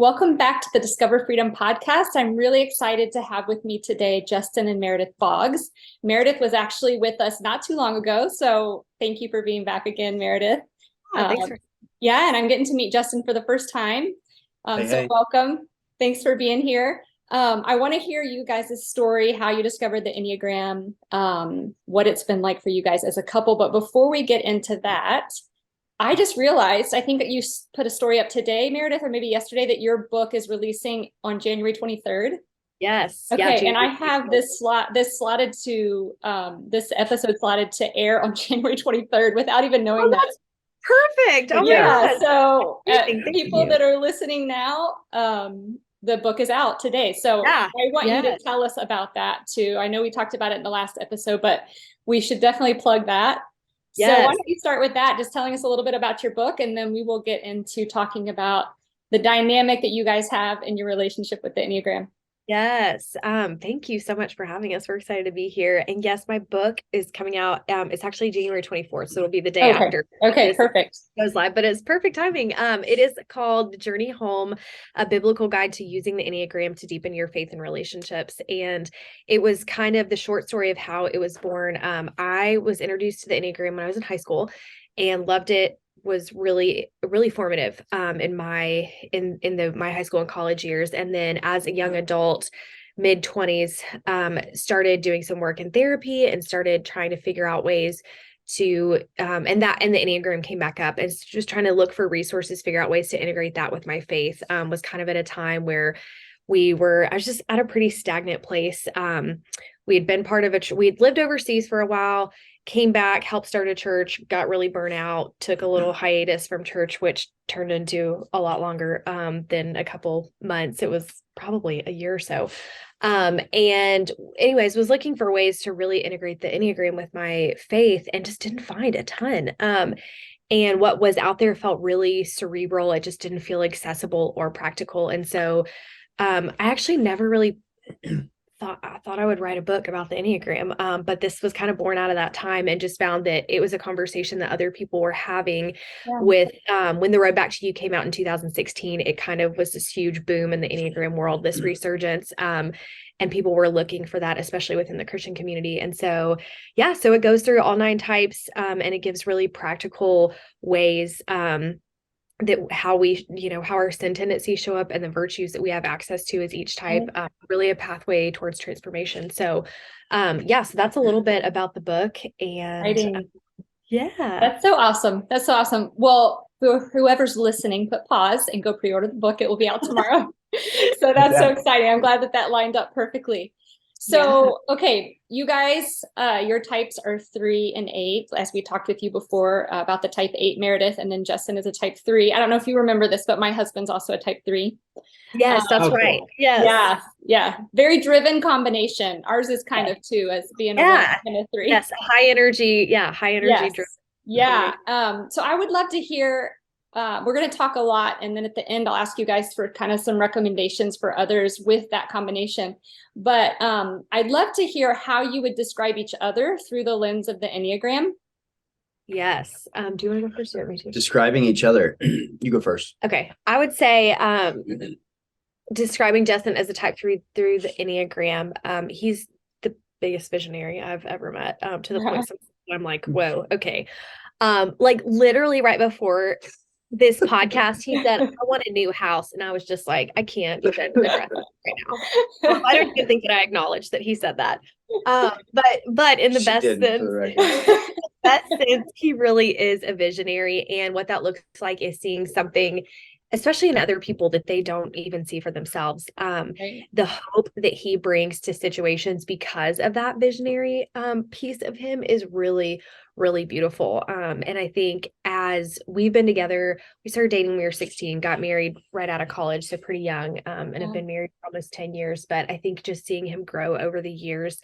Welcome back to the Discover Freedom podcast. I'm really excited to have with me today Justin and Meredith Boggs. Meredith was actually with us not too long ago, so thank you for being back again, Meredith. Thanks for Yeah, and I'm getting to meet Justin for the first time. So welcome. Thanks for being here. I want to hear you guys' story, how you discovered the Enneagram, what it's been like for you guys as a couple. But before we get into that, I just realized, I think that you put a story up today, Meredith, or maybe yesterday, that your book is releasing on January 23rd. Yes. Okay, Yeah, and I have this episode slotted to air on January 23rd without even knowing Oh, that. that's perfect. Oh my Yeah, God. so Amazing. Thank people you. that are listening now, the book is out today. So Yeah. I want you to Yes. tell us about that too. I know we talked about it in the last episode, but we should definitely plug that. So why Yes. don't you start with that, just telling us a little bit about your book, and then we will get into talking about the dynamic that you guys have in your relationship with the Enneagram. Yes. Thank you so much for having us. We're excited to be here. And yes, my book is coming out. It's actually January 24th. So it'll be the day Okay. after Okay, this perfect. goes live, but it's perfect timing. It is called The Journey Home, a biblical guide to using the Enneagram to deepen your faith and relationships. And it was kind of the short story of how it was born. I was introduced to the Enneagram when I was in high school and loved it. Was really formative in my my high school and college years. And then as a young adult, mid 20s, started doing some work in therapy and started trying to figure out ways to and the Enneagram came back up, and just trying to look for resources, figure out ways to integrate that with my faith. Was kind of at a time where I was just at a pretty stagnant place. We had been part of we'd lived overseas for a while, came back, helped start a church, got really burnt out, took a little hiatus from church, which turned into a lot longer than a couple months. It was probably a year or so. And anyways, was looking for ways to really integrate the Enneagram with my faith and just didn't find a ton. And what was out there felt really cerebral. It just didn't feel accessible or practical. And so I actually never really thought I would write a book about the Enneagram. But this was kind of born out of that time, and just found that it was a conversation that other people were having Yeah. with when The Road Back to You came out in 2016. It kind of was this huge boom in the Enneagram world, this resurgence. And people were looking for that, especially within the Christian community. And so, yeah, so it goes through all 9 types, and it gives really practical ways that how we, how our sin tendencies show up, and the virtues that we have access to as each type, really a pathway towards transformation. So, so that's a little bit about the book. And Exciting. yeah, That's so awesome. That's so awesome. Well, for whoever's listening, put pause and go pre-order the book. It will be out tomorrow. So that's so exciting. I'm glad that that lined up perfectly. yeah. So, okay, you guys, your types are 3 and 8, as we talked with you before about the type 8, Meredith, and then Justin is a type 3. I don't know if you remember this, but my husband's also a type 3. Yes, that's right. Cool. Yes. Yeah, yeah. Very driven combination. Ours is kind of too, as being a 1 Yeah. and a 3. Yes. High energy. Yeah. High energy Yes. driven Yeah. combination. So I would love to hear, we're going to talk a lot, and then at the end, I'll ask you guys for kind of some recommendations for others with that combination. But I'd love to hear how you would describe each other through the lens of the Enneagram. Yes. Do you want to go first or me too? Describing each other. You go first. Okay. I would say describing Justin as a type 3 through the Enneagram. He's the biggest visionary I've ever met, to the point I'm like, whoa, okay. Like literally right before this podcast, he said, I want a new house. And I was just like, I can't even address that right now. I don't even think that I acknowledged that he said that. But in the She best didn't, sense, for the record. that sense, he really is a visionary. And what that looks like is seeing something, especially in other people, that they don't even see for themselves. Right. The hope that he brings to situations because of that visionary piece of him is really, really beautiful. And I think as we've been together, we started dating when we were 16, got married right out of college, so pretty young, and have been married for almost 10 years. But I think just seeing him grow over the years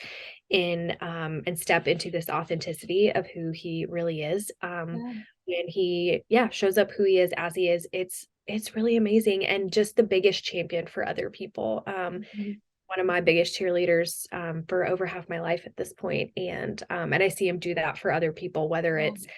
in and step into this authenticity of who he really is, when he shows up who he is as he is, it's really amazing, and just the biggest champion for other people. One of my biggest cheerleaders for over half my life at this point. And I see him do that for other people, whether it's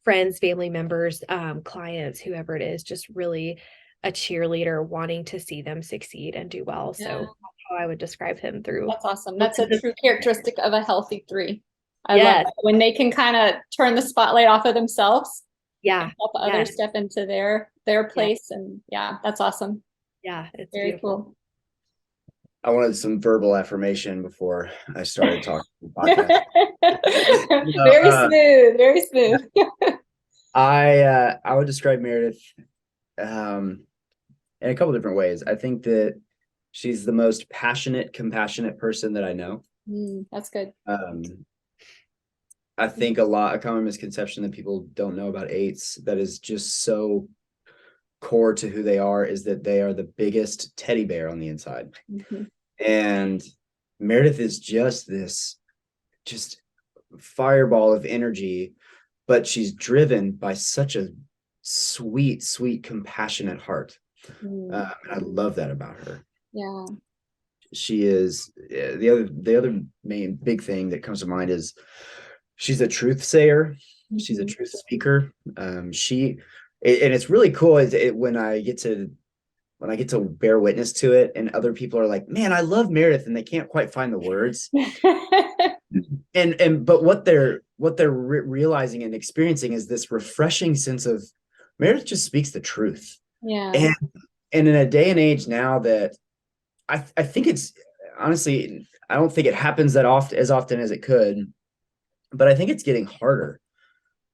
friends, family members, clients, whoever it is, just really a cheerleader wanting to see them succeed and do well. So Yeah. that's how I would describe him through. That's awesome. That's a true characteristic of a healthy three. I love Yes. that. When they can kind of turn the spotlight off of themselves Yeah. and help Yeah. others step into their place. And yeah, that's awesome. Yeah. It's Very beautiful. cool. I wanted some verbal affirmation before I started talking to the podcast. Very smooth, very smooth. I would describe Meredith in a couple different ways. I think that she's the most passionate, compassionate person that I know. That's good. I think a common misconception that people don't know about eights that is just so core to who they are is that they are the biggest teddy bear on the inside. And Meredith is just this fireball of energy, but she's driven by such a sweet, compassionate heart. And I love that about her. Yeah. She is the other main big thing that comes to mind is she's a truth sayer. She's a truth speaker. And it's really cool when I get to bear witness to it and other people are like, man, I love Meredith, and they can't quite find the words. But what they're realizing and experiencing is this refreshing sense of Meredith just speaks the truth. Yeah. And in a day and age now that I think it's honestly, I don't think it happens that often as it could, but I think it's getting harder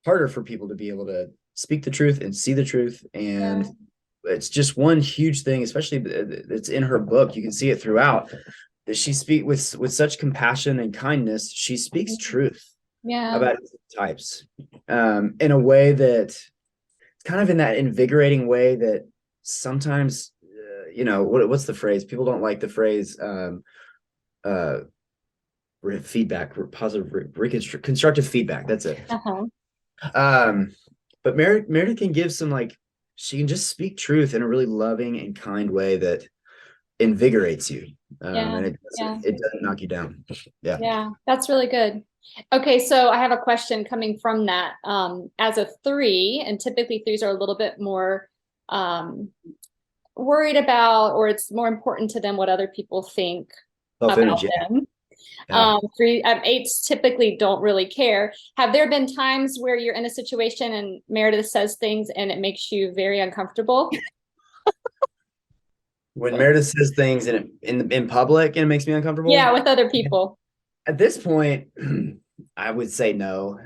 for people to be able to speak the truth and see the truth. And it's just one huge thing, especially it's in her book. You can see it throughout that she speaks with such compassion and kindness. She speaks truth about types in a way that it's kind of in that invigorating way that sometimes, what's the phrase? People don't like the phrase feedback, positive, constructive feedback. That's it. But Meredith can give some she can just speak truth in a really loving and kind way that invigorates you. And it doesn't knock you down. Yeah, that's really good. Okay, so I have a question coming from that. As a three, and typically threes are a little bit more worried about, or it's more important to them what other people think about them. Eights typically don't really care. Have there been times where you're in a situation and Meredith says things and it makes you very uncomfortable? When Meredith says things in public and it makes me uncomfortable? Yeah, with other people. At this point, I would say no.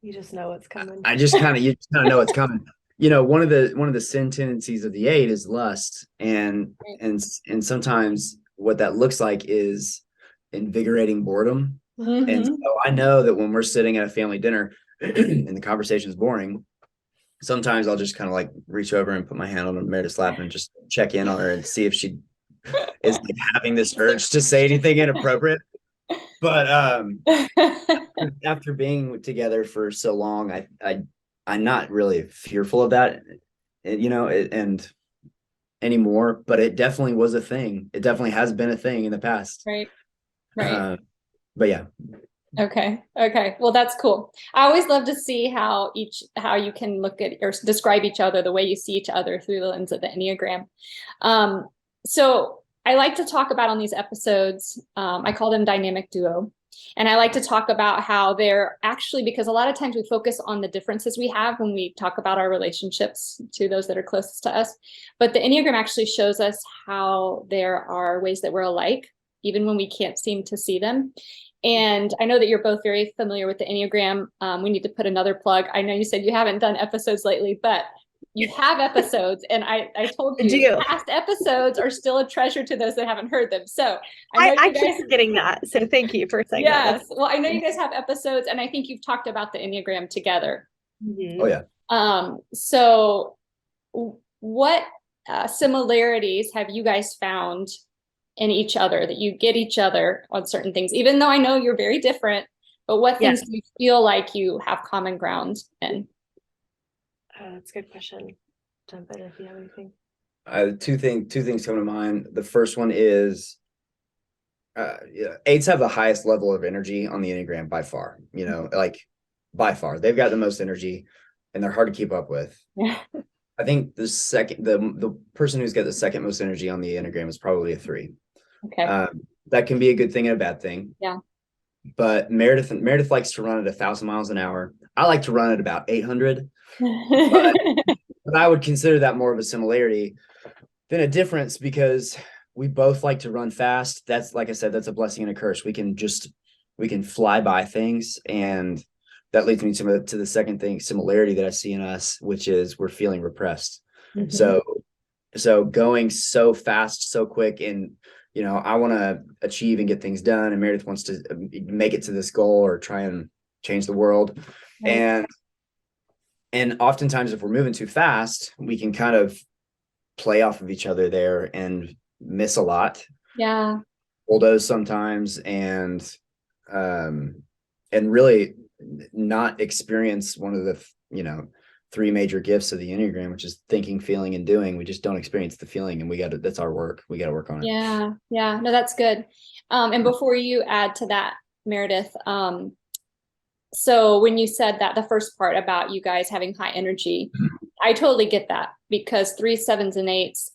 You just know it's coming. You just kind of know it's coming. One of the sin tendencies of the eight is lust, and sometimes what that looks like is invigorating boredom. And so I know that when we're sitting at a family dinner and the conversation is boring, sometimes I'll just kind of reach over and put my hand on Meredith's lap and just check in on her and see if she is having this urge to say anything inappropriate. But after being together for so long, I'm not really fearful of that, and anymore. But it definitely was a thing. It definitely has been a thing in the past. Right. But yeah. Okay. Well, that's cool. I always love to see how you can look at or describe each other the way you see each other through the lens of the Enneagram. So I like to talk about on these episodes, I call them dynamic duo. And I like to talk about how they're actually, because a lot of times we focus on the differences we have when we talk about our relationships to those that are closest to us. But the Enneagram actually shows us how there are ways that we're alike, even when we can't seem to see them. And I know that you're both very familiar with the Enneagram. We need to put another plug. I know you said you haven't done episodes lately, but you have episodes. And I told you past episodes are still a treasure to those that haven't heard them. So I keep forgetting that. So thank you for saying that. Yes. Well, I know you guys have episodes, and I think you've talked about the Enneagram together. Oh, yeah. So what similarities have you guys found in each other, that you get each other on certain things, even though I know you're very different, but what things do you feel like you have common ground in? That's a good question. Jump in if you have anything. Two things come to mind. The first one is eights have the highest level of energy on the Enneagram by far, by far. They've got the most energy and they're hard to keep up with. I think the person who's got the second most energy on the Enneagram is probably a 3. Okay. That can be a good thing and a bad thing. Yeah. But Meredith likes to run at 1,000 miles an hour. I like to run at about 800. But I would consider that more of a similarity than a difference, because we both like to run fast. That's, like I said, that's a blessing and a curse. We can fly by things, and that leads me to the second thing, similarity that I see in us, which is we're feeling repressed. Mhm. So going so fast, so quick, and I want to achieve and get things done, and Meredith wants to make it to this goal or try and change the world. Right. And oftentimes, if we're moving too fast, we can kind of play off of each other there and miss a lot, Yeah. bulldoze sometimes, and really not experience one of the 3 major gifts of the Enneagram, which is thinking, feeling, and doing. We just don't experience the feeling, and that's our work. We got to work on it. Yeah. Yeah. No, that's good. And before you add to that, Meredith, so when you said that, the first part about you guys having high energy, I totally get that, because 3s, 7s, and 8s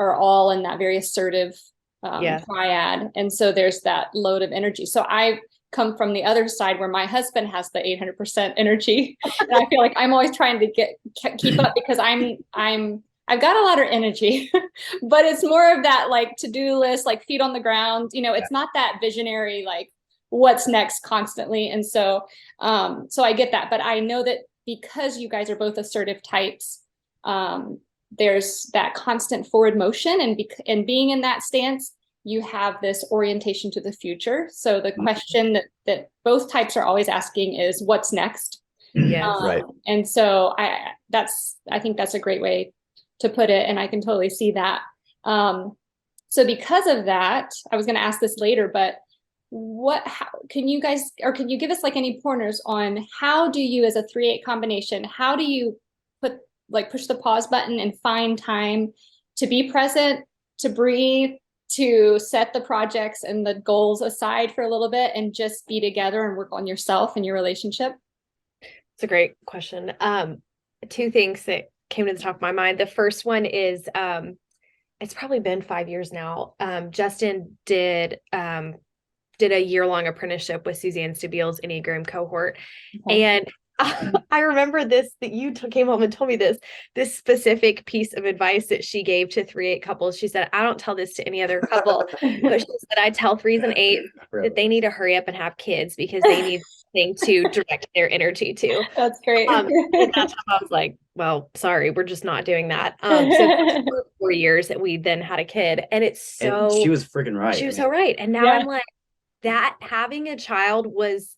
are all in that very assertive triad. And so there's that load of energy. So I come from the other side, where my husband has the 800% energy. And I feel like I'm always trying to keep up, because I've got a lot of energy, but it's more of that like to-do list, like feet on the ground. It's not that visionary, like what's next constantly. And so I get that, but I know that because you guys are both assertive types, there's that constant forward motion, and being in that stance, you have this orientation to the future. So the question that both types are always asking is, what's next? Yeah. Right. And so I think that's a great way to put it. And I can totally see that. So because of that, I was going to ask this later, but can you give us like any pointers on how do you, as a 3-8 combination, how do you push the pause button and find time to be present, to breathe, to set the projects and the goals aside for a little bit and just be together and work on yourself and your relationship? It's a great question. 2 things that came to the top of my mind. The first one is, it's probably been 5 years now. Justin did a year-long apprenticeship with Suzanne Stabile's Enneagram cohort. Okay. And I remember that you came home and told me this specific piece of advice that she gave to 3-8 couples. She said, I don't tell this to any other couple, but she said, I tell 3s and 8s that they need to hurry up and have kids, because they need something to direct their energy to. That's great. And that time I was like, well, sorry, we're just not doing that. So for 4 years that we then had a kid, and and she was freaking right. She was so right. And now I'm like, that having a child was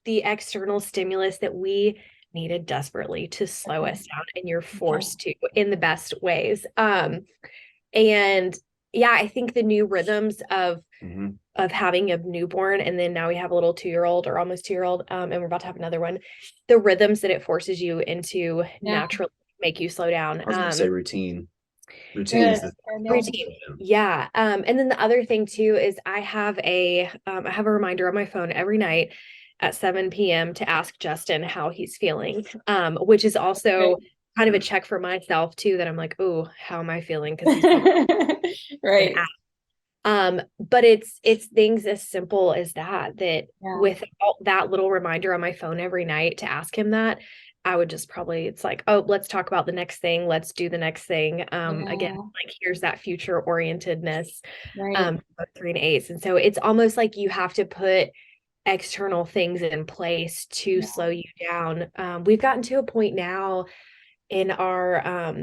the external stimulus that we needed desperately to slow us down, and you're forced to in the best ways. And yeah, I think the new rhythms of having a newborn, and then now we have a little 2-year-old or almost 2-year-old, and we're about to have another one. The rhythms that it forces you into naturally make you slow down. I was going to say routine. Routine. Yeah. And then the other thing too is I have a reminder on my phone every night at 7 p.m. to ask Justin how he's feeling, which is also kind of a check for myself too, that I'm like, oh, how am I feeling? Because he's right. But it's things as simple as that without that little reminder on my phone every night to ask him that, I would just it's like, oh, let's talk about the next thing. Let's do the next thing. Again, like here's that future orientedness, right. 3 and 8s. And so it's almost like you have to put external things in place to slow you down. We've gotten to a point now in our,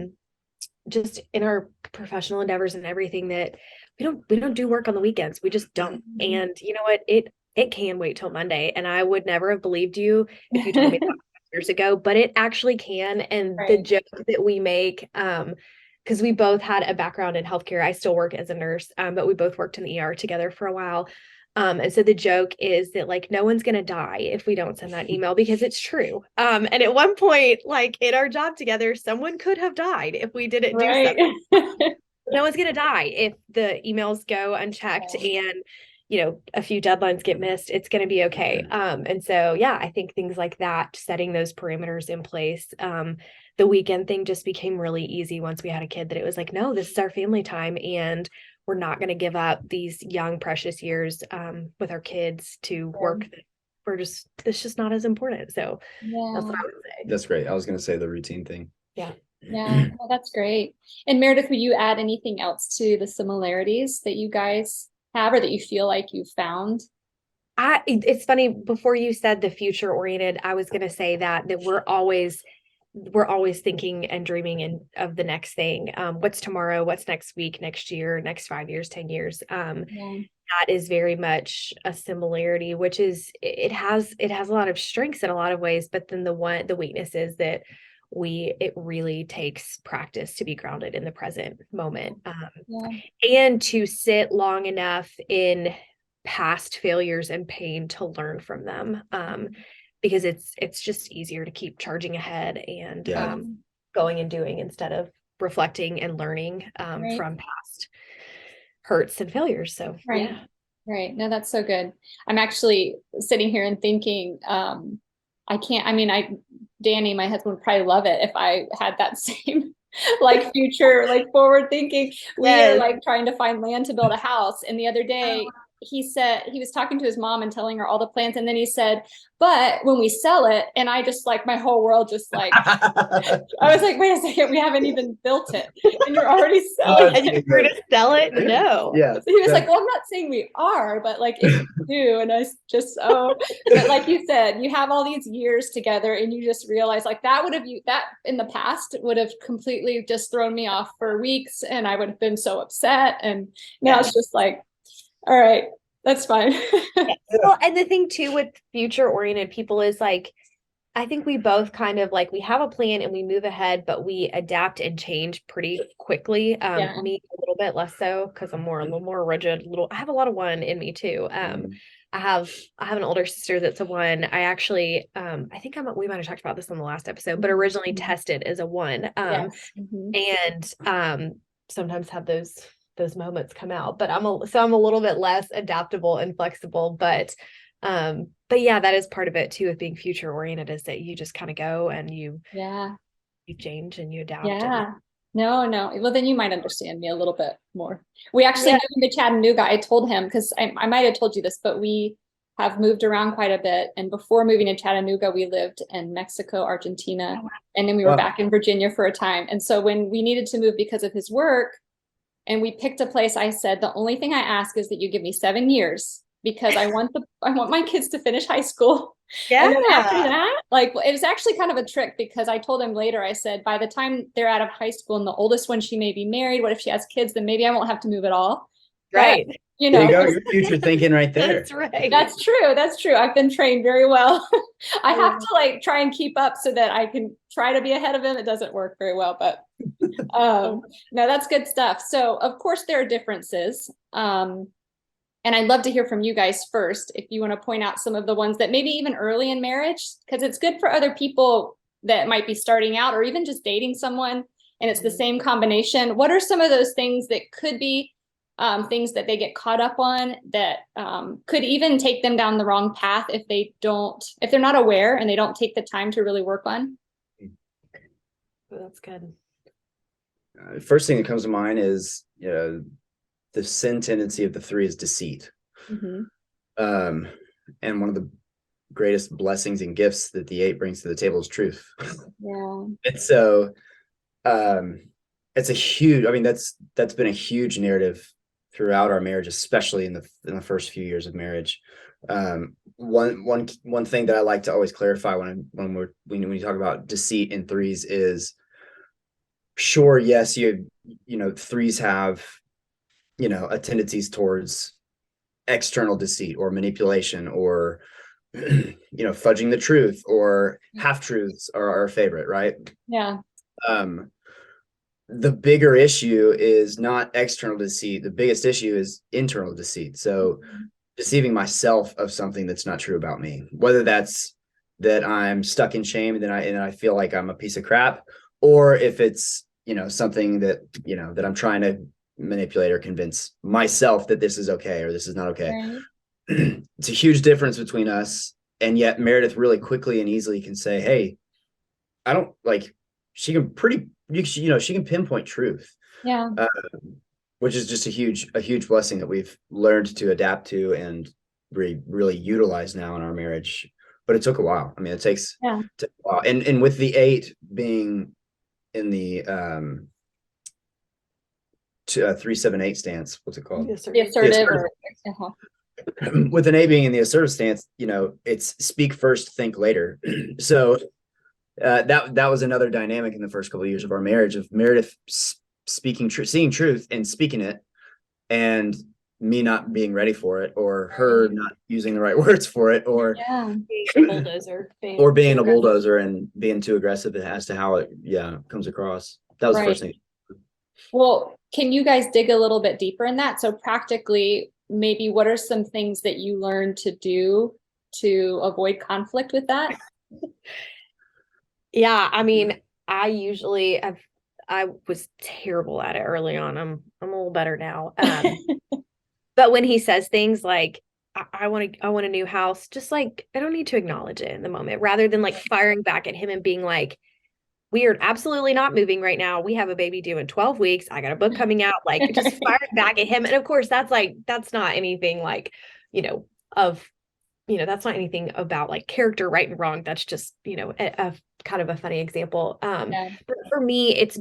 just in our professional endeavors and everything that we don't do work on the weekends. We just don't. And you know what? It can wait till Monday. And I would never have believed you if you told me that years ago, but it actually can. And the joke that we make, because we both had a background in healthcare. I still work as a nurse, but we both worked in the ER together for a while. And so the joke is that like, no one's going to die if we don't send that email, because it's true. And at one point, like in our job together, someone could have died if we didn't do something. No one's going to die if the emails go unchecked. And a few deadlines get missed, it's going to be okay. And so, yeah, I think things like that, setting those parameters in place. The weekend thing just became really easy once we had a kid, that it was like, no, this is our family time, and we're not going to give up these young, precious years with our kids to work. It's just not as important. So that's what I would say. That's great. I was going to say the routine thing. Yeah. Yeah, well, that's great. And Meredith, would you add anything else to the similarities that you guys have, or that you feel like you've found? It's funny, before you said the future oriented, I was going to say that we're always thinking and dreaming of the next thing. What's tomorrow? What's next week, next year, next 5 years, 10 years? That is very much a similarity, which is, it has a lot of strengths in a lot of ways, but then the weakness is that it really takes practice to be grounded in the present moment, and to sit long enough in past failures and pain to learn from them. Because it's just easier to keep charging ahead and going and doing, instead of reflecting and learning from past hurts and failures. So Right. No, that's so good. I'm actually sitting here and thinking, Danny, my husband, would probably love it if I had that same like future, like forward thinking. We are like trying to find land to build a house. And the other day he said, he was talking to his mom and telling her all the plans. And then he said, but when we sell it, and I just like, my whole world just like, I was like, wait a second, we haven't even built it. And you're already selling and you're going to sell it? No. Yeah. So he was like, well, I'm not saying we are, but like if you do. And I just, but like you said, you have all these years together, and you just realize like that in the past would have completely just thrown me off for weeks, and I would have been so upset. And now it's just like, all right, that's fine. Well, and the thing too with future oriented people is like, I think we both kind of like, we have a plan and we move ahead, but we adapt and change pretty quickly. Me a little bit less so, because I'm a little more rigid. I have a lot of one in me too. I have an older sister that's a one. I actually, I think we might have talked about this on the last episode, but originally tested as a one. And sometimes have those moments come out, but I'm a little bit less adaptable and flexible, but yeah, that is part of it too, with being future oriented, is that you just kind of go and you change and you adapt. No. Well, then you might understand me a little bit more. We actually moved to Chattanooga. I told him, because I might have told you this, but we have moved around quite a bit. And before moving to Chattanooga, we lived in Mexico, Argentina, and then we were back in Virginia for a time. And so when we needed to move because of his work, and we picked a place, I said, the only thing I ask is that you give me 7 years, because I want my kids to finish high school. And then after that, like, it was actually kind of a trick, because I told him later, I said, by the time they're out of high school and the oldest one, she may be married. What if she has kids? Then maybe I won't have to move at all. Right. But, there you go. Your future thinking right there. That's right. That's true. I've been trained very well. I have to like try and keep up so that I can try to be ahead of him. It doesn't work very well, but no, that's good stuff. So of course there are differences. And I'd love to hear from you guys first, if you want to point out some of the ones that maybe even early in marriage, because it's good for other people that might be starting out, or even just dating someone and it's the same combination. What are some of those things that could be things that they get caught up on that could even take them down the wrong path if they're not aware and they don't take the time to really work on? That's good. First thing that comes to mind is, the sin tendency of the three is deceit. And one of the greatest blessings and gifts that the 8 brings to the table is truth. And so it's a huge, that's been a huge narrative throughout our marriage, especially in the first few years of marriage. One thing that I like to always clarify when you talk about deceit in threes is, sure, yes, threes have a tendencies towards external deceit or manipulation, or fudging the truth, or half truths are our favorite, right? The bigger issue is not external deceit. The biggest issue is internal deceit. So deceiving myself of something that's not true about me, whether that's that I'm stuck in shame and I feel like I'm a piece of crap, or if it's something that that I'm trying to manipulate or convince myself that this is okay or this is not okay. Right. It's a huge difference between us. And yet Meredith really quickly and easily can say, hey, I don't like, she can she can pinpoint truth. Yeah. Which is just a huge blessing that we've learned to adapt to and really utilize now in our marriage. But it took a while. I mean, it takes a while. And with the 8 being in the 3-7-8 stance, what's it called? The assertive. With an 8 being in the assertive stance, it's speak first, think later. So that was another dynamic in the first couple of years of our marriage, of Meredith speaking truth, seeing truth and speaking it, and me not being ready for it, or her not using the right words for it, or being a bulldozer and being too aggressive as to how it comes across. That was the first thing. Well, can you guys dig a little bit deeper in that? So practically, maybe what are some things that you learned to do to avoid conflict with that? Yeah, I mean, I was terrible at it early on. I'm a little better now. But when he says things like, I want a new house, just like, I don't need to acknowledge it in the moment, rather than like firing back at him and being like, we are absolutely not moving right now. We have a baby due in 12 weeks. I got a book coming out, like just firing back at him. And of course, that's not anything like, that's not anything about like character, right and wrong. That's just, a kind of a funny example. But for me, it's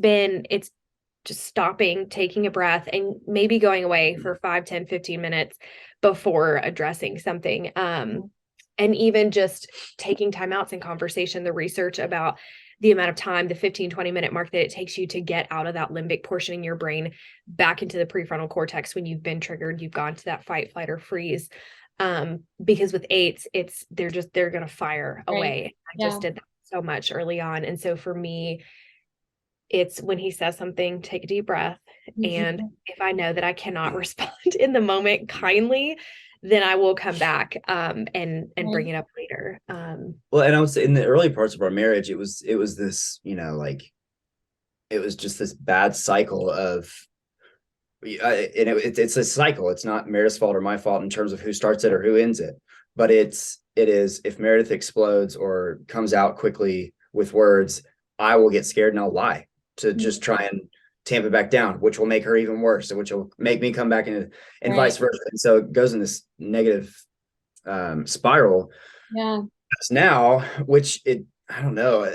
just stopping, taking a breath, and maybe going away for 5, 10, 15 minutes before addressing something. And even just taking time outs in conversation, the research about the amount of time, the 15, 20-minute mark that it takes you to get out of that limbic portion in your brain back into the prefrontal cortex when you've been triggered, you've gone to that fight, flight, or freeze. Because with 8s, they're going to fire away. I just did that so much early on. And so for me, it's when he says something, take a deep breath. And if I know that I cannot respond in the moment kindly, then I will come back and bring it up later. Well, and I would say in the early parts of our marriage, it was this, it was just this bad cycle of, it's a cycle. It's not Meredith's fault or my fault in terms of who starts it or who ends it, but it is if Meredith explodes or comes out quickly with words, I will get scared and I'll lie to just try and tamp it back down, which will make her even worse, and which will make me come back in, and vice versa. And so it goes in this negative spiral. Yeah. Now, which I don't know,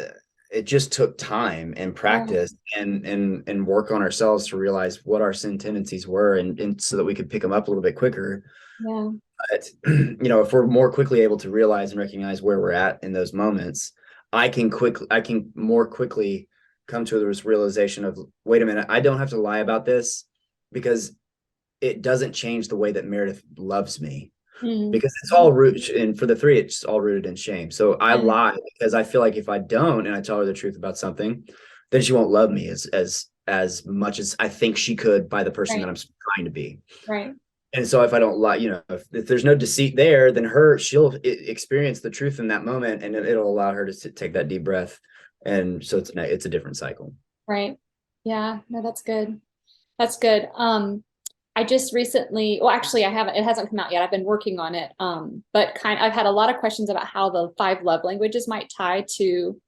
it just took time and practice and work on ourselves to realize what our sin tendencies were, and so that we could pick them up a little bit quicker. Yeah. But if we're more quickly able to realize and recognize where we're at in those moments, I can more quickly come to this realization of, wait a minute, I don't have to lie about this, because it doesn't change the way that Meredith loves me. Because it's all rooted, and for the 3, it's all rooted in shame. So I lie because I feel like if I don't, and I tell her the truth about something, then she won't love me as much as I think she could by the person that I'm trying to be. Right. And so if I don't lie, if there's no deceit there, then she'll experience the truth in that moment, and it'll allow her to take that deep breath. And so it's a different cycle. Right. Yeah. No, that's good. That's good. I just recently, well, actually it hasn't come out yet. I've been working on it. But I've had a lot of questions about how the 5 love languages might tie to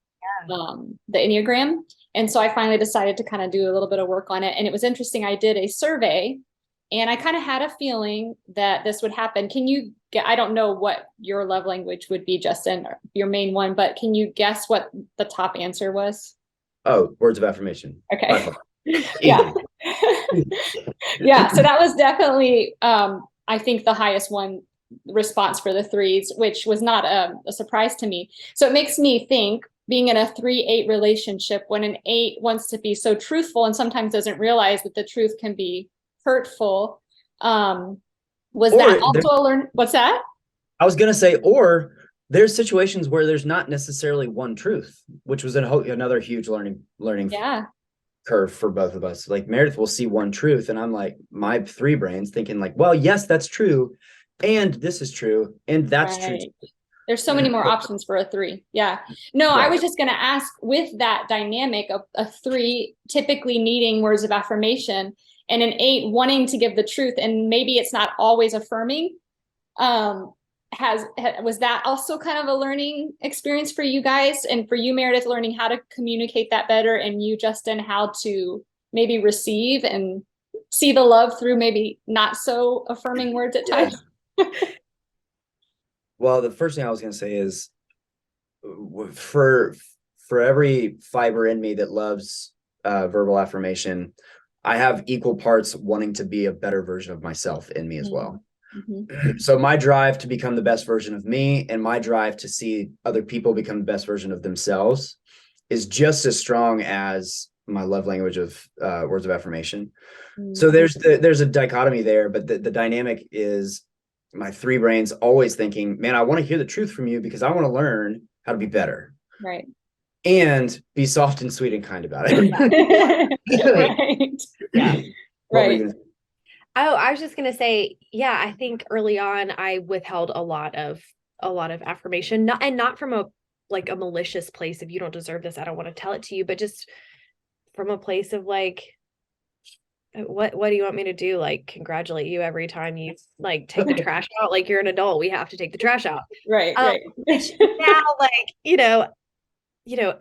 the Enneagram. And so I finally decided to kind of do a little bit of work on it. And it was interesting. I did a survey, and I kind of had a feeling that this would happen. I don't know what your love language would be, Justin, your main one, but can you guess what the top answer was? Oh, words of affirmation. Okay. Yeah. Yeah. So that was definitely, I think, the highest one response for the 3s, which was not a surprise to me. So it makes me think, being in a 3-8 relationship, when an 8 wants to be so truthful and sometimes doesn't realize that the truth can be hurtful. What's that? I was going to say, or there's situations where there's not necessarily one truth, which was another huge learning curve for both of us. Like Meredith will see one truth, and I'm like, my 3 brains thinking like, well, yes, that's true, and this is true, and that's true. There's so many more options for a 3. Yeah. No, I was just going to ask, with that dynamic of a 3 typically needing words of affirmation, and an 8 wanting to give the truth, and maybe it's not always affirming. Was that also kind of a learning experience for you guys, and for you, Meredith, learning how to communicate that better, and you, Justin, how to maybe receive and see the love through maybe not so affirming words at times? Well, the first thing I was going to say is for every fiber in me that loves verbal affirmation, I have equal parts wanting to be a better version of myself in me as well. Mm-hmm. So my drive to become the best version of me and my drive to see other people become the best version of themselves is just as strong as my love language of words of affirmation. Mm-hmm. So there's a dichotomy there, but the dynamic is my 3 brains always thinking, man, I want to hear the truth from you because I want to learn how to be better. Right. And be soft and sweet and kind about it. Right. Yeah. Right. Oh, I was just going to say, yeah, I think early on I withheld a lot of affirmation, not from a malicious place of you don't deserve this, I don't want to tell it to you, but just from a place of like, what do you want me to do? Like, congratulate you every time you like take the trash out? Like, you're an adult, we have to take the trash out. Right. Right. Now, like,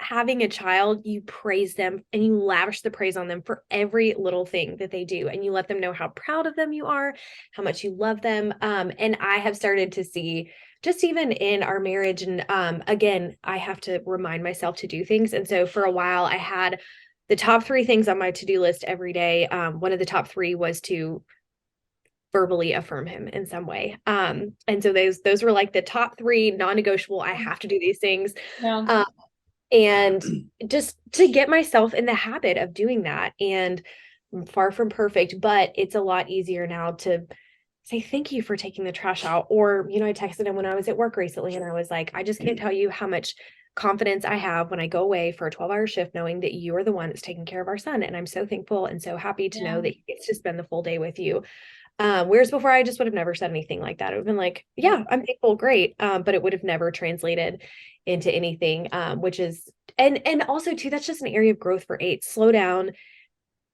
having a child, you praise them and you lavish the praise on them for every little thing that they do. And you let them know how proud of them you are, how much you love them. And I have started to see, just even in our marriage, and again, I have to remind myself to do things. And so for a while I had the top 3 things on my to-do list every day. One of the top 3 was to verbally affirm him in some way. And so those were like the top 3 non-negotiable. I have to do these things. Yeah. And just to get myself in the habit of doing that. And I'm far from perfect, but it's a lot easier now to say thank you for taking the trash out. Or, I texted him when I was at work recently and I was like, I just can't tell you how much confidence I have when I go away for a 12-hour shift, knowing that you are the one that's taking care of our son. And I'm so thankful and so happy to know that he gets to spend the full day with you. Whereas before I just would have never said anything like that. It would have been like, yeah, I'm thankful, great. But it would have never translated into anything, which is, and also too, that's just an area of growth for 8. Slow down,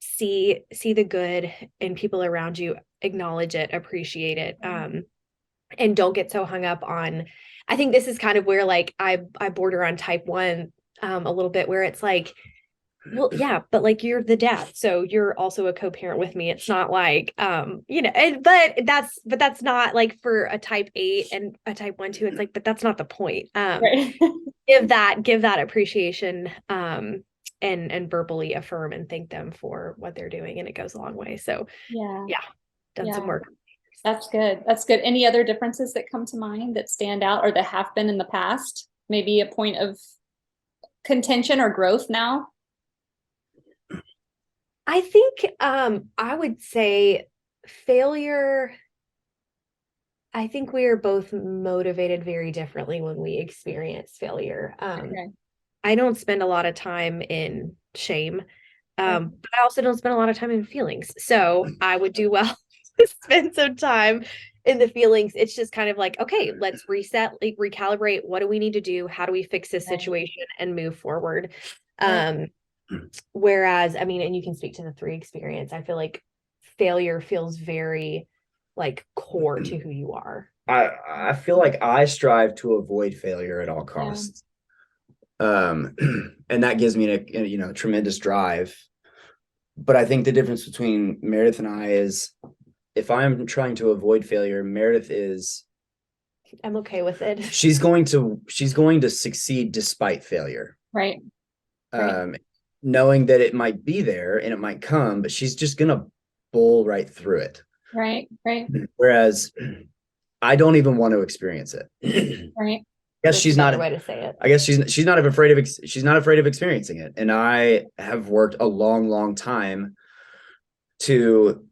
see the good in people around you, acknowledge it, appreciate it. And don't get so hung up on, I think this is kind of where like I border on type 1 a little bit, where it's like, well, yeah, but like you're the dad, so you're also a co-parent with me. It's not like, but that's not like for a type 8 and a type 1 too. It's like, but that's not the point. Right. give that appreciation, and verbally affirm and thank them for what they're doing. And it goes a long way. So done some work. That's good. That's good. Any other differences that come to mind that stand out or that have been in the past? Maybe a point of contention or growth now? I think I would say failure. I think we are both motivated very differently when we experience failure. Okay. I don't spend a lot of time in shame, but I also don't spend a lot of time in feelings. So I would do well to spend some time in the feelings. It's just kind of like, okay, let's reset, like, recalibrate. What do we need to do? How do we fix this situation and move forward? Whereas, I mean, and you can speak to the 3 experience, I feel like failure feels very like core to who you are. I feel like I strive to avoid failure at all costs. And that gives me a tremendous drive. But I think the difference between Meredith and I is, if I'm trying to avoid failure, Meredith is, I'm okay with it. She's going to succeed despite failure. Right. Knowing that it might be there and it might come, but she's just gonna bull right through it. Right. Whereas I don't even want to experience it. Right. I guess she's not a way to say it. I guess she's not afraid of experiencing it. And I have worked a long time to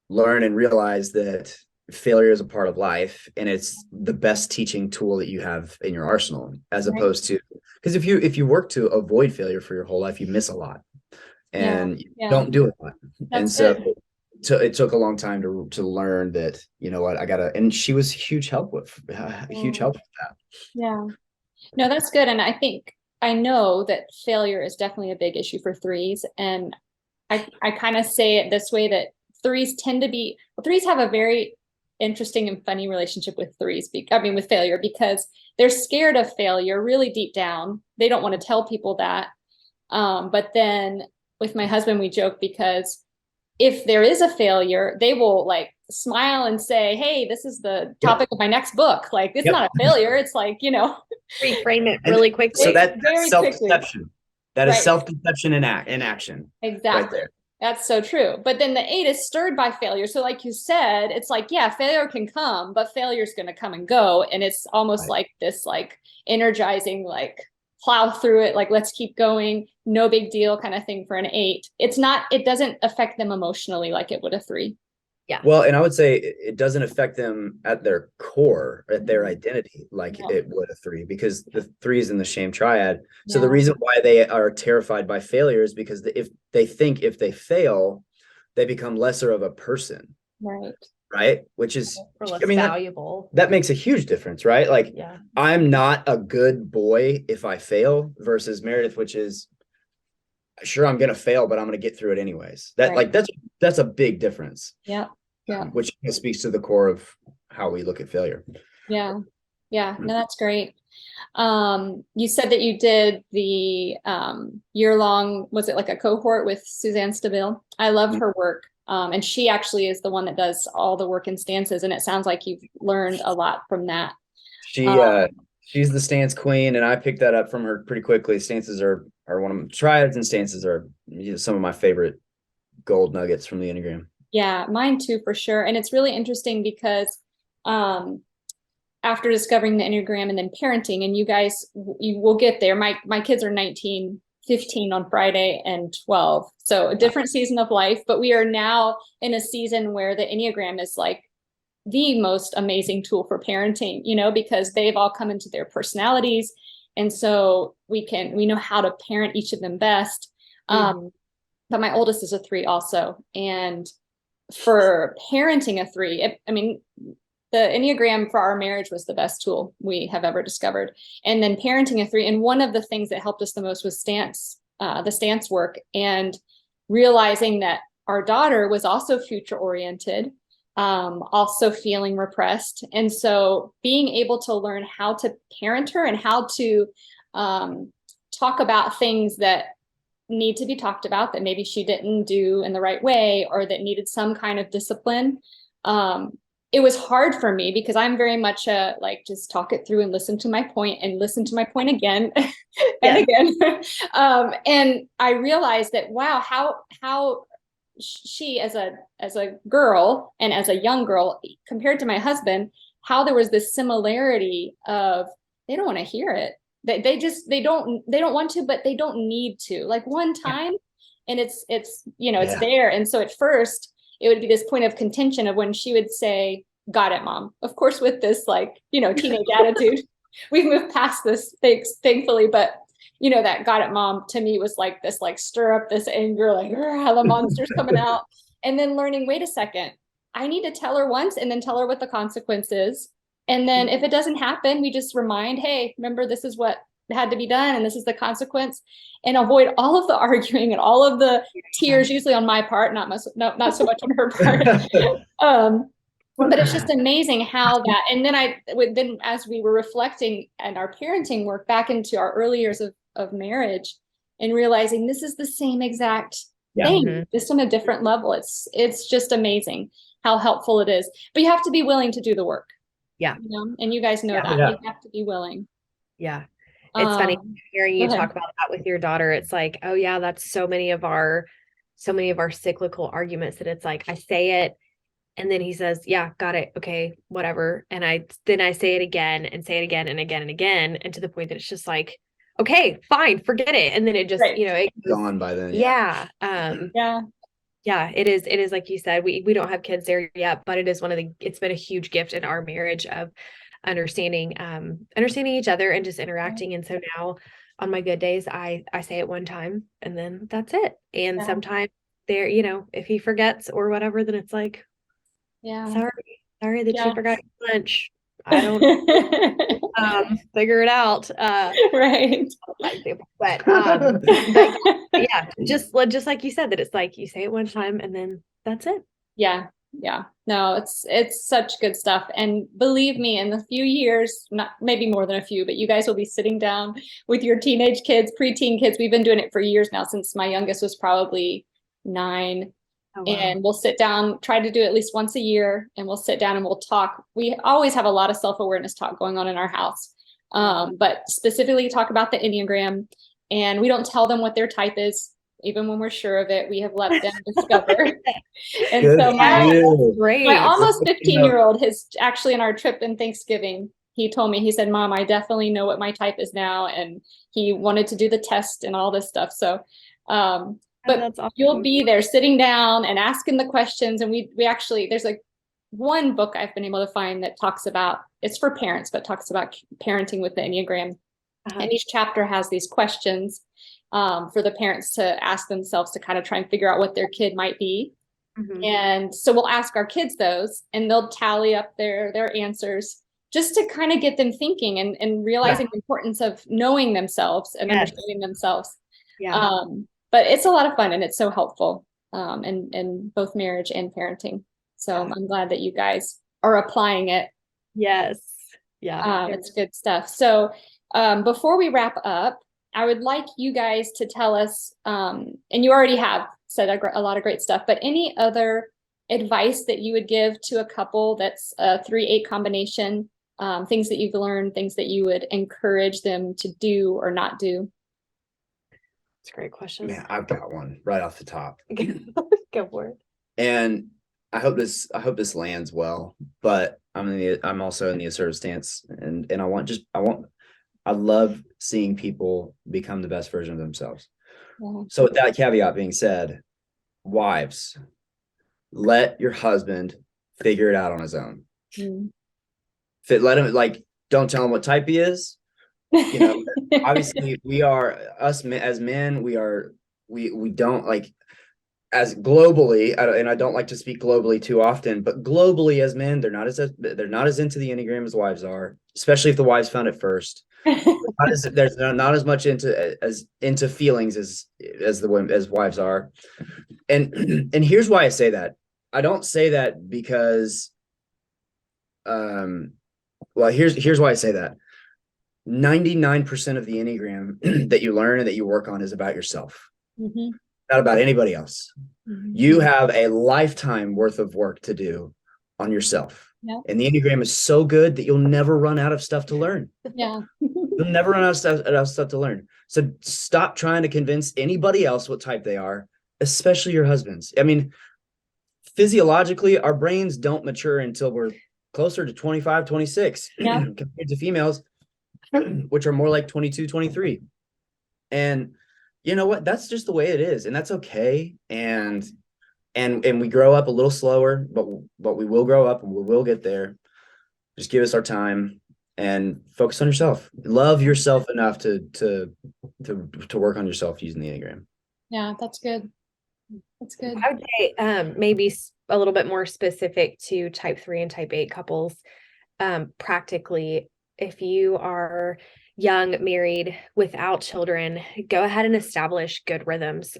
learn and realize that failure is a part of life, and it's the best teaching tool that you have in your arsenal, as opposed to, because if you work to avoid failure for your whole life, you miss a lot and you don't do it a lot. And so it took a long time to learn that, you know what, and she was a huge help with that. Yeah. No, that's good. And I know that failure is definitely a big issue for 3s. And I kind of say it this way, that threes have a very interesting and funny relationship with with failure, because they're scared of failure really deep down. They don't want to tell people that. But then with my husband, we joke, because if there is a failure, they will like smile and say, hey, this is the topic of my next book. Like, it's not a failure. It's like, reframe it really quickly. So that's Very self-deception. That is Right. self-deception in action. Right Exactly. there. That's so true. But then the 8 is stirred by failure. So like you said, it's like, yeah, failure can come, but failure is going to come and go. And it's almost Right. like this, like energizing, like plow through it, like let's keep going, no big deal kind of thing for an 8. It doesn't affect them emotionally like it would a 3. Yeah. Well, and I would say it doesn't affect them at their core, at their identity, like No. it would a 3, because the 3 is in the shame triad. So Yeah. the reason why they are terrified by failure is because if they fail, they become lesser of a person, Right. right? Which is, Or less I mean, valuable. that makes a huge difference, right? Like, Yeah. I'm not a good boy if I fail, versus Meredith, which is, sure, I'm gonna fail, but I'm gonna get through it anyways. That Right. like that's a big difference. Yeah. Yeah. Which speaks to the core of how we look at failure. Yeah. Yeah. No, that's great. You said that you did the year-long, was it like a cohort with Suzanne Stabile? I love her work. And she actually is the one that does all the work in stances. And it sounds like you've learned a lot from that. She's the stance queen, and I picked that up from her pretty quickly. Stances are one of my triads, and stances are some of my favorite gold nuggets from the Enneagram. Yeah, mine too, for sure. And it's really interesting because after discovering the Enneagram and then parenting, and you will get there. My kids are 19, 15 on Friday, and 12. So a different season of life, but we are now in a season where the Enneagram is like the most amazing tool for parenting, because they've all come into their personalities. And so we know how to parent each of them best. But my oldest is a 3 also. And for parenting a 3, the Enneagram for our marriage was the best tool we have ever discovered. And then parenting a 3. And one of the things that helped us the most was the stance work, and realizing that our daughter was also future oriented, also feeling repressed. And so being able to learn how to parent her and how to talk about things that need to be talked about that maybe she didn't do in the right way, or that needed some kind of discipline. It was hard for me because I'm very much like, just talk it through and listen to my point and listen to my point again and again. And I realized that, wow, how she as a girl and as a young girl compared to my husband, how there was this similarity of, they don't want to hear it. They don't want to, but they don't need to, like one time. And it's there. And so at first it would be this point of contention of when she would say, got it, mom, of course, with this, like, teenage attitude. We've moved past this, thankfully, but that got it, mom, to me was like this, like stir up this anger, like how the monster's coming out. And then learning, wait a second, I need to tell her once and then tell her what the consequence is. And then if it doesn't happen, we just remind, hey, remember, this is what had to be done, and this is the consequence, and avoid all of the arguing and all of the tears, usually on my part, not so much on her part. But it's just amazing how that, and then as we were reflecting and our parenting work back into our early years of marriage, and realizing this is the same exact thing, just on a different level. It's just amazing how helpful it is. But you have to be willing to do the work. Yeah. And you guys know that. You have to be willing. Yeah. It's funny hearing you talk about that with your daughter. It's like, oh yeah, that's so many of our cyclical arguments, that it's like, I say it, and then he says, yeah, got it. Okay, whatever. And I say it again and say it again and again and again. And to the point that it's just like, okay, fine, forget it. And then it just, it goes, gone by then. Yeah. Yeah, it is like you said, we don't have kids there yet, but it is it's been a huge gift in our marriage of understanding each other and just interacting. And so now on my good days, I say it one time and then that's it. And sometimes there, if he forgets or whatever, then it's like, sorry that you forgot your lunch. I don't figure it out. Right. But yeah, just like you said, that it's like you say it one time and then that's it. Yeah. Yeah. No, it's such good stuff. And believe me, in a few years, not maybe more than a few, but you guys will be sitting down with your teenage kids, preteen kids. We've been doing it for years now, since my youngest was probably 9. Oh, wow. And we'll sit down, try to do it at least once a year, and we'll sit down and we'll talk. We always have a lot of self-awareness talk going on in our house. But specifically talk about the Enneagram, and we don't tell them what their type is, even when we're sure of it. We have let them discover. And Good so for my you. Great. almost 15-year-old has actually, in our trip in Thanksgiving, he told me, he said, Mom, I definitely know what my type is now. And he wanted to do the test and all this stuff. So, but that's awesome. you'll be there sitting down and asking the questions. And we actually, there's like one book I've been able to find that talks about, it's for parents, but talks about parenting with the Enneagram. And each chapter has these questions for the parents to ask themselves to kind of try and figure out what their kid might be. Mhm. And so we'll ask our kids those, and they'll tally up their answers, just to kind of get them thinking and realizing the importance of knowing themselves and understanding themselves. Yeah. But it's a lot of fun, and it's so helpful in both marriage and parenting. So I'm glad that you guys are applying it. Yes. Yeah. It's good stuff. So before we wrap up, I would like you guys to tell us, and you already have said a lot of great stuff, but any other advice that you would give to a couple that's a 3-8 combination, things that you've learned, things that you would encourage them to do or not do? That's a great question. Man, I've got one right off the top. Go for it. And I hope this lands well, but I'm also in the assertive stance, and I love seeing people become the best version of themselves. Yeah. So with that caveat being said, wives, let your husband figure it out on his own. Let him, like, don't tell him what type he is. You know, obviously we are, us as men, we don't, like, as globally, and I don't like to speak globally too often, but globally as men, they're not as into the Enneagram as wives are, especially if the wives found it first. There's not as much into feelings as wives are. And here's why I say that. I don't say that because well, here's why I say that. 99% of the Enneagram that you learn and that you work on is about yourself. Not about anybody else. You have a lifetime worth of work to do on yourself. And the Enneagram is so good that you'll never run out of stuff to learn. You'll never run out of stuff to learn. So stop trying to convince anybody else what type they are, especially your husbands. I mean, physiologically, our brains don't mature until we're closer to 25, 26 compared to females, which are more like 22, 23. And you know what? That's just the way it is. And that's okay. And we grow up a little slower, but we will grow up and we will get there. Just give us our time and focus on yourself. Love yourself enough to work on yourself using the Enneagram. Yeah, that's good. That's good. I would say maybe a little bit more specific to type 3 and type 8 couples. Practically, if you are young, married, without children, go ahead and establish good rhythms.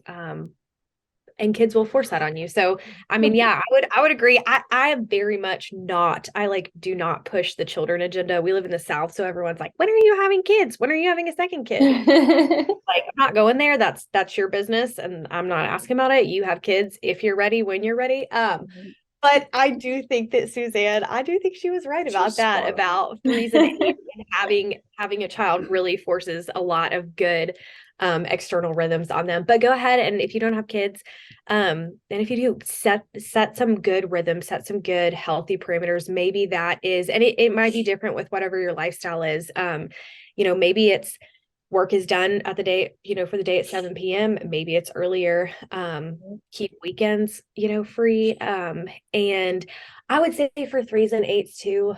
And kids will force that on you. So, I mean, yeah, I would agree. I am very much not, I do not push the children agenda. We live in the South. So everyone's like, when are you having kids? When are you having a second kid? I'm not going there. That's your business. And I'm not asking about it. You have kids if you're ready, when you're ready. But I do think that Suzanne, I do think she was right about that, about 3s and 8s, and having a child really forces a lot of good external rhythms on them. But go ahead, and if you don't have kids, and if you do, set some good rhythms, set some good healthy parameters. Maybe that is, and it might be different with whatever your lifestyle is. Maybe it's work is done at the day, for the day at 7 p.m. Maybe it's earlier. Keep weekends, free. And I would say for 3s and 8s too,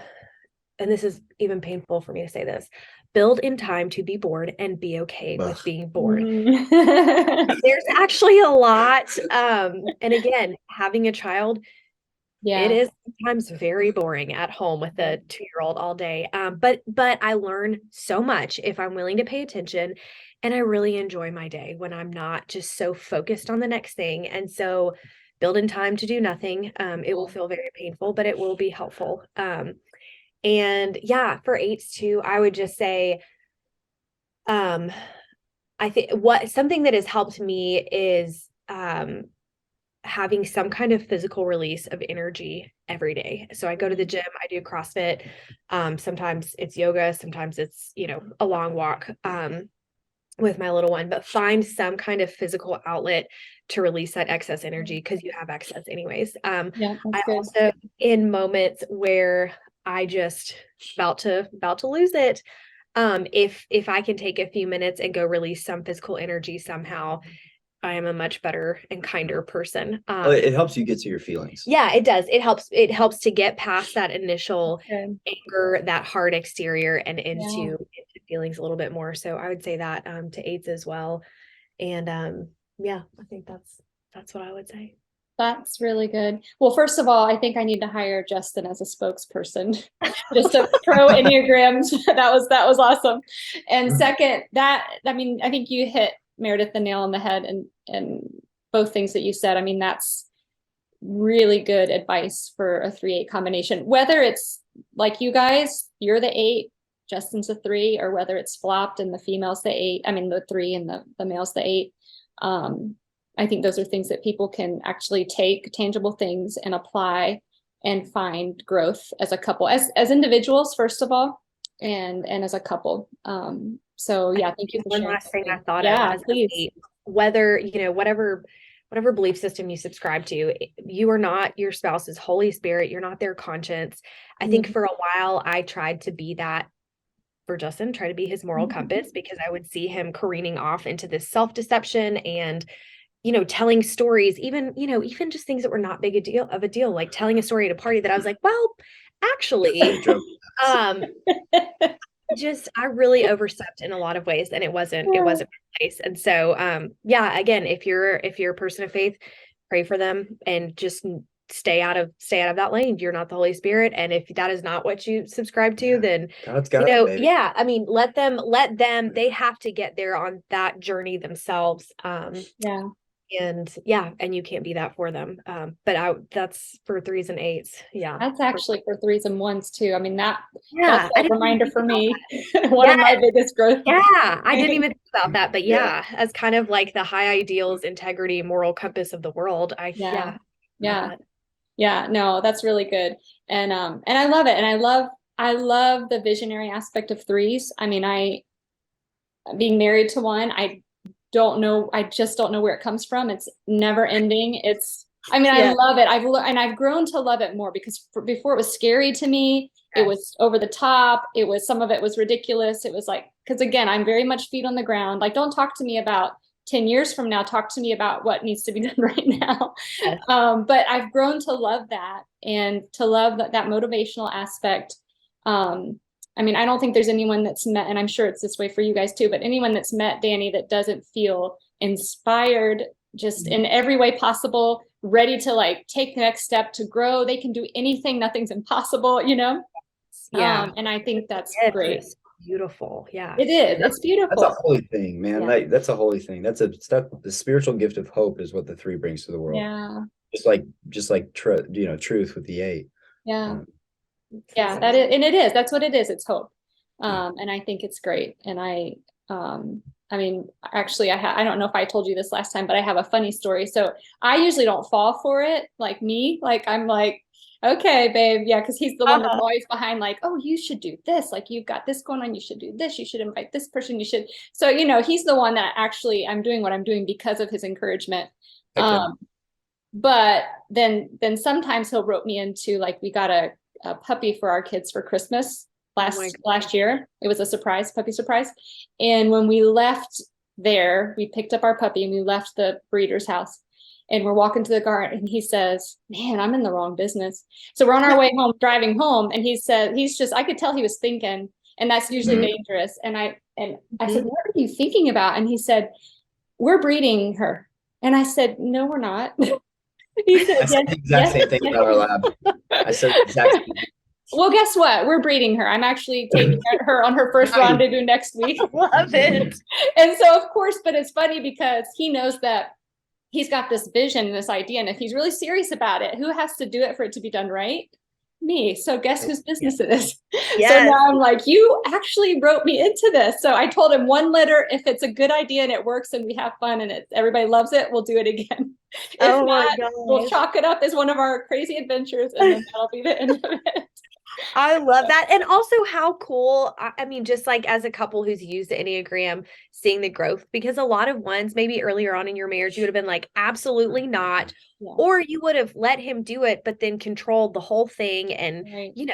and this is even painful for me to say this, build in time to be bored and be okay with being bored. There's actually a lot. And again, having a child, Yeah. It is sometimes very boring at home with a 2-year-old all day. But I learn so much if I'm willing to pay attention, and I really enjoy my day when I'm not just so focused on the next thing. And so build in time to do nothing. It will feel very painful, but it will be helpful. And yeah, for eights too, I would just say, um, I think something that has helped me is having some kind of physical release of energy every day. So I go to the gym, I do CrossFit. Sometimes it's yoga, sometimes it's, a long walk with my little one, but find some kind of physical outlet to release that excess energy because you have excess anyways. Yeah, I that's good. also, in moments where I just about to lose it, if I can take a few minutes and go release some physical energy somehow, I am a much better and kinder person. It helps you get to your feelings. Yeah, it does. It helps to get past that initial Good. anger, that hard exterior, and Yeah. into feelings a little bit more. So I would say that to eights as well. And yeah, I think that's what I would say. That's really good. Well, first of all, I think I need to hire Justin as a spokesperson, just a pro Enneagrams. That was awesome. And second, I think you hit, Meredith, the nail on the head, and both things that you said. I mean, that's really good advice for a 3-8 combination. Whether it's like you guys, you're the 8, Justin's a 3, or whether it's flopped and the female's the 8. I mean, the 3 and the male's the 8. I think those are things that people can actually take, tangible things, and apply and find growth as a couple, as individuals, first of all, and as a couple. So yeah, thank you for One sharing. last thing I thought Yeah, of as please. whether, whatever belief system you subscribe to, you are not your spouse's Holy Spirit. You're not their conscience. I think for a while I tried to be that for Justin, try to be his moral compass, because I would see him careening off into this self-deception and, telling stories, even just things that were not big a deal, like telling a story at a party that I was like, well, actually, I really overstepped in a lot of ways, and it wasn't my place. And so, yeah, again, if you're a person of faith, pray for them and just stay out of that lane. You're not the Holy Spirit. And if that is not what you subscribe to, then, God's got it, baby. yeah, I mean, let them, they have to get there on that journey themselves. Yeah. And yeah, and you can't be that for them. But that's for 3s and 8s. Yeah. That's actually for 3s and 1s too. I mean, that's I a didn't reminder think for about me. One of my biggest growth. Yeah, I didn't even think about that, but yeah, as kind of like the high ideals, integrity, moral compass of the world. Yeah. That. Yeah, no, that's really good. And I love it. And I love the visionary aspect of 3s. I mean, being married to one, I just don't know where it comes from. It's never ending. I love it. I've grown to love it more, because before it was scary to me. It was over the top. Some of it was ridiculous. It was like, because again, I'm very much feet on the ground. Like, don't talk to me about 10 years from now, talk to me about what needs to be done right now. Yes. But I've grown to love that, and to love that motivational aspect. I mean, I don't think there's anyone that's met, and I'm sure it's this way for you guys too, but anyone that's met Danny that doesn't feel inspired just in every way possible, ready to like take the next step to grow. They can do anything. Nothing's impossible, Yeah. And I think that's great. It's beautiful. Yeah. It is. It's beautiful. That's a holy thing, man. Yeah. Like, that's a holy thing. The spiritual gift of hope is what the 3 brings to the world. Yeah. Just like truth with the 8. Yeah. Yeah, it is. That's what it is. It's hope. And I think it's great. And I mean, actually, I don't know if I told you this last time, but I have a funny story. So I usually don't fall for it, like me. Like, I'm like, okay, babe. Yeah, because he's the one that's always behind, like, oh, you should do this. Like, you've got this going on. You should do this. You should invite this person. You should. So, he's the one that actually I'm doing what I'm doing because of his encouragement. But then sometimes he'll rope me into, like, we got a puppy for our kids for Christmas last year. It was a puppy surprise. And when we left there, we picked up our puppy and we left the breeder's house, and we're walking to the garden, and he says, man, I'm in the wrong business. So we're on our way home, driving home. And he said, I could tell he was thinking, and that's usually dangerous. And I said, what are you thinking about? And he said, we're breeding her. And I said, no, we're not. He said, I said the exact same thing about our lab. I said the exact same thing. Well, guess what? We're breeding her. I'm actually taking her on her first Nice. rendezvous next week. Love it. And so, of course, but it's funny because he knows that he's got this vision and this idea. And if he's really serious about it, who has to do it for it to be done right? Me. So guess whose business it is? Yes. So now I'm like, you actually wrote me into this. So I told him one letter, if it's a good idea and it works and we have fun and everybody loves it, we'll do it again. If Oh my not, we'll gosh. chalk it up as one of our crazy adventures and then that'll be the end of it. I love that. And also how cool, I mean, just like as a couple who's used the Enneagram, seeing the growth, because a lot of ones, maybe earlier on in your marriage, you would have been like, absolutely not. Yeah. Or you would have let him do it, but then controlled the whole thing. And, Right. you know,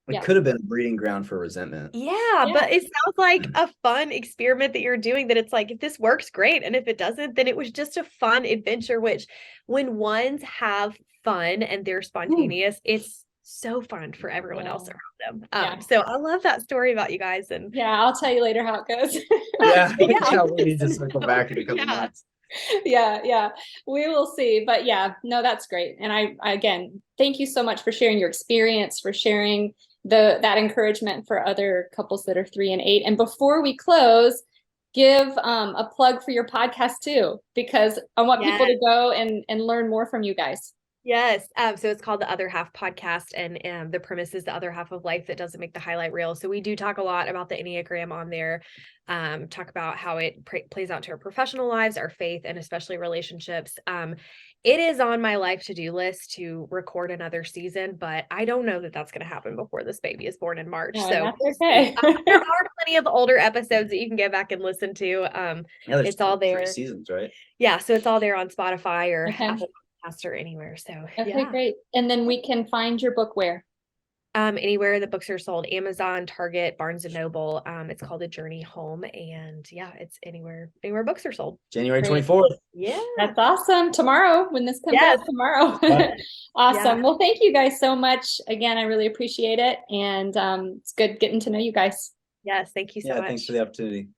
It Yeah. could have been a breeding ground for resentment. yeah, but it sounds like a fun experiment that you're doing, that it's like, if this works, great. And if it doesn't, then it was just a fun adventure, which when ones have fun and they're spontaneous, it's so fun for everyone else around them. Yeah. So I love that story about you guys. And Yeah, I'll tell you later how it goes. Yeah, Yeah. we need to circle back in a couple Yeah. months. Yeah, we will see. But yeah, no, that's great. And I again, thank you so much for sharing your experience, for sharing that encouragement for other couples that are 3 and 8. And before we close, give a plug for your podcast too, because I want people to go and learn more from you guys. Yes. So it's called The Other Half Podcast, and the premise is the other half of life that doesn't make the highlight reel. So we do talk a lot about the Enneagram on there, talk about how it plays out to our professional lives, our faith, and especially relationships. It is on my life to-do list to record another season, but I don't know that that's going to happen before this baby is born in March. No, So that's okay. there are plenty of older episodes that you can go back and listen to. Yeah, there's It's all there. 3 seasons, right? Yeah, so it's all there on Spotify or Okay. Apple Podcasts or anywhere. So Okay, yeah. great. And then we can find your book where? Anywhere the books are sold, Amazon, Target, Barnes and Noble. It's called A Journey Home, and yeah, it's anywhere books are sold. January Great. 24th. Yeah. That's awesome. Tomorrow, when this comes Yes. out tomorrow. Yeah. Awesome. Yeah. Well, thank you guys so much. Again, I really appreciate it. And it's good getting to know you guys. Yes, thank you so Yeah, much. thanks for the opportunity.